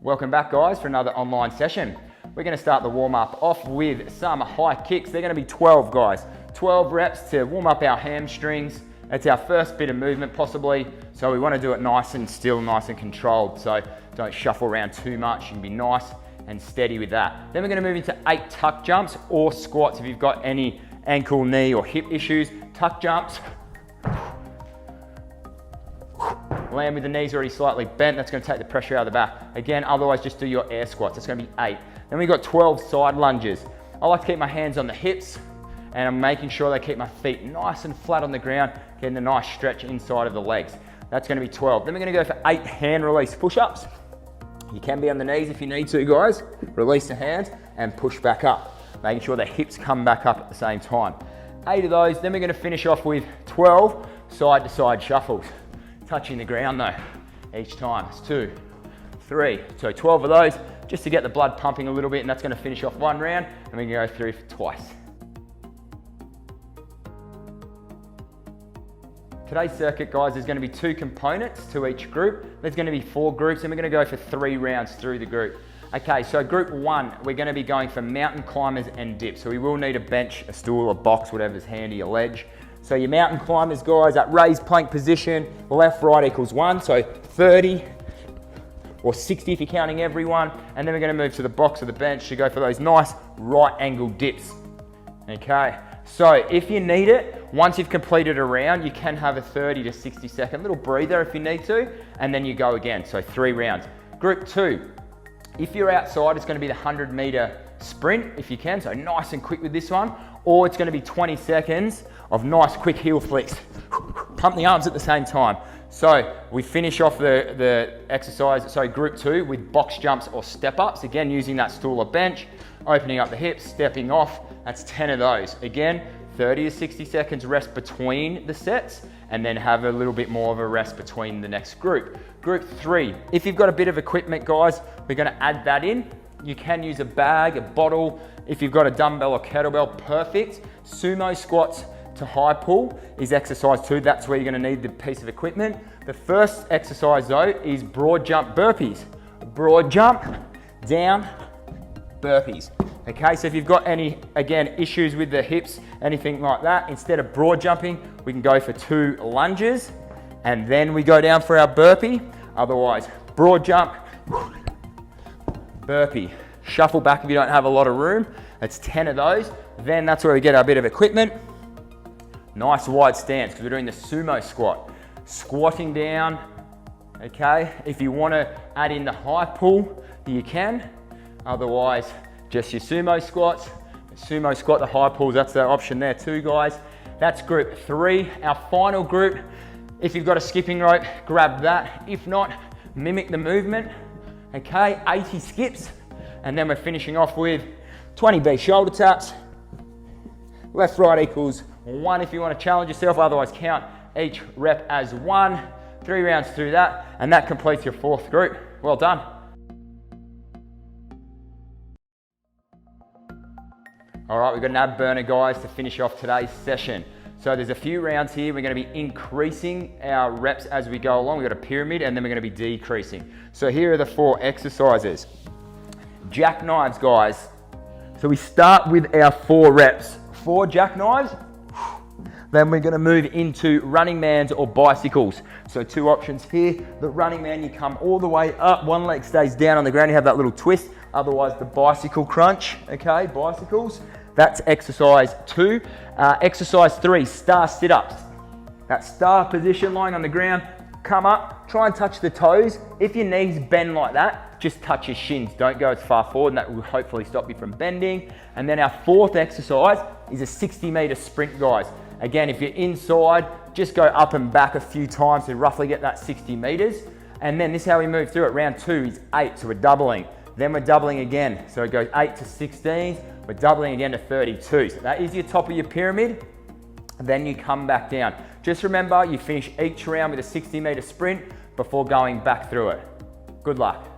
Welcome back guys for another online session. We're gonna start the warm up off with some high kicks. They're gonna be 12 guys. 12 reps to warm up our hamstrings. It's our first bit of movement possibly. So we wanna do it nice and still, nice and controlled. So don't shuffle around too much. You can be nice and steady with that. Then we're gonna move into 8 tuck jumps or squats if you've got any ankle, knee or hip issues. Tuck jumps. Land with the knees already slightly bent. That's going to take the pressure out of the back. Again, otherwise just do your air squats. It's going to be 8. Then we've got 12 side lunges. I like to keep my hands on the hips and I'm making sure they keep my feet nice and flat on the ground, getting a nice stretch inside of the legs. That's going to be 12. Then we're going to go for 8 hand release push-ups. You can be on the knees if you need to, guys. Release the hands and push back up, making sure the hips come back up at the same time. 8 of those. Then we're going to finish off with 12 side to side shuffles. Touching the ground though, each time. It's 2, 3. So 12 of those, just to get the blood pumping a little bit, and that's gonna finish off one round, and we can go through for twice. Today's circuit, guys, there's gonna be 2 components to each group. There's gonna be 4 groups, and we're gonna go for 3 rounds through the group. Okay, so group 1, we're gonna be going for mountain climbers and dips. So we will need a bench, a stool, a box, whatever's handy, a ledge. So your mountain climbers, guys, at raised plank position, left, right equals 1. So 30 or 60 if you're counting everyone. And then we're gonna move to the box or the bench to go for those nice right angle dips. Okay, so if you need it, once you've completed a round, you can have a 30 to 60 second little breather if you need to, and then you go again, so 3 rounds. Group 2, if you're outside, it's gonna be the 100-meter sprint if you can, so nice and quick with this one, or it's gonna be 20 seconds of nice quick heel flicks. Pump the arms at the same time. So we finish off the exercise, so group 2 with box jumps or step ups, again using that stool or bench, opening up the hips, stepping off, that's 10 of those. Again, 30 to 60 seconds rest between the sets, and then have a little bit more of a rest between the next group. Group 3, if you've got a bit of equipment, guys, we're gonna add that in. You can use a bag, a bottle. If you've got a dumbbell or kettlebell, perfect. Sumo squats to high pull is exercise 2. That's where you're gonna need the piece of equipment. The first exercise though is broad jump burpees. Broad jump, down, burpees. Okay, so if you've got any, again, issues with the hips, anything like that, instead of broad jumping, we can go for 2 lunges and then we go down for our burpee. Otherwise, broad jump, burpee. Shuffle back if you don't have a lot of room. That's 10 of those. Then that's where we get our bit of equipment. Nice wide stance because we're doing the sumo squat. Squatting down, okay? If you want to add in the high pull, you can. Otherwise, just your sumo squats. Sumo squat, the high pulls, that's the option there too, guys. That's group 3. Our final group, if you've got a skipping rope, grab that. If not, mimic the movement. Okay, 80 skips. And then we're finishing off with 20B shoulder taps. Left, right equals 1 if you want to challenge yourself, otherwise count each rep as 1. 3 rounds through that, and that completes your 4th group. Well done. All right, we've got an ab burner, guys, to finish off today's session. So there's a few rounds here. We're gonna be increasing our reps as we go along. We've got a pyramid, and then we're gonna be decreasing. So here are the 4 exercises. Jackknives, guys. So we start with our 4 reps. 4 jackknives. Then we're gonna move into running mans or bicycles. So 2 options here. The running man, you come all the way up, one leg stays down on the ground, you have that little twist. Otherwise, the bicycle crunch, okay, bicycles. That's exercise 2. Exercise 3, star sit-ups. That star position, lying on the ground, come up, try and touch the toes. If your knees bend like that, just touch your shins. Don't go as far forward, and that will hopefully stop you from bending. And then our 4th exercise is a 60-meter sprint, guys. Again, if you're inside, just go up and back a few times to roughly get that 60 meters. And then this is how we move through it. Round 2 is 8, so we're doubling. Then we're doubling again. So it goes 8 to 16, we're doubling again to 32. So that is your top of your pyramid. And then you come back down. Just remember, you finish each round with a 60-meter sprint before going back through it. Good luck.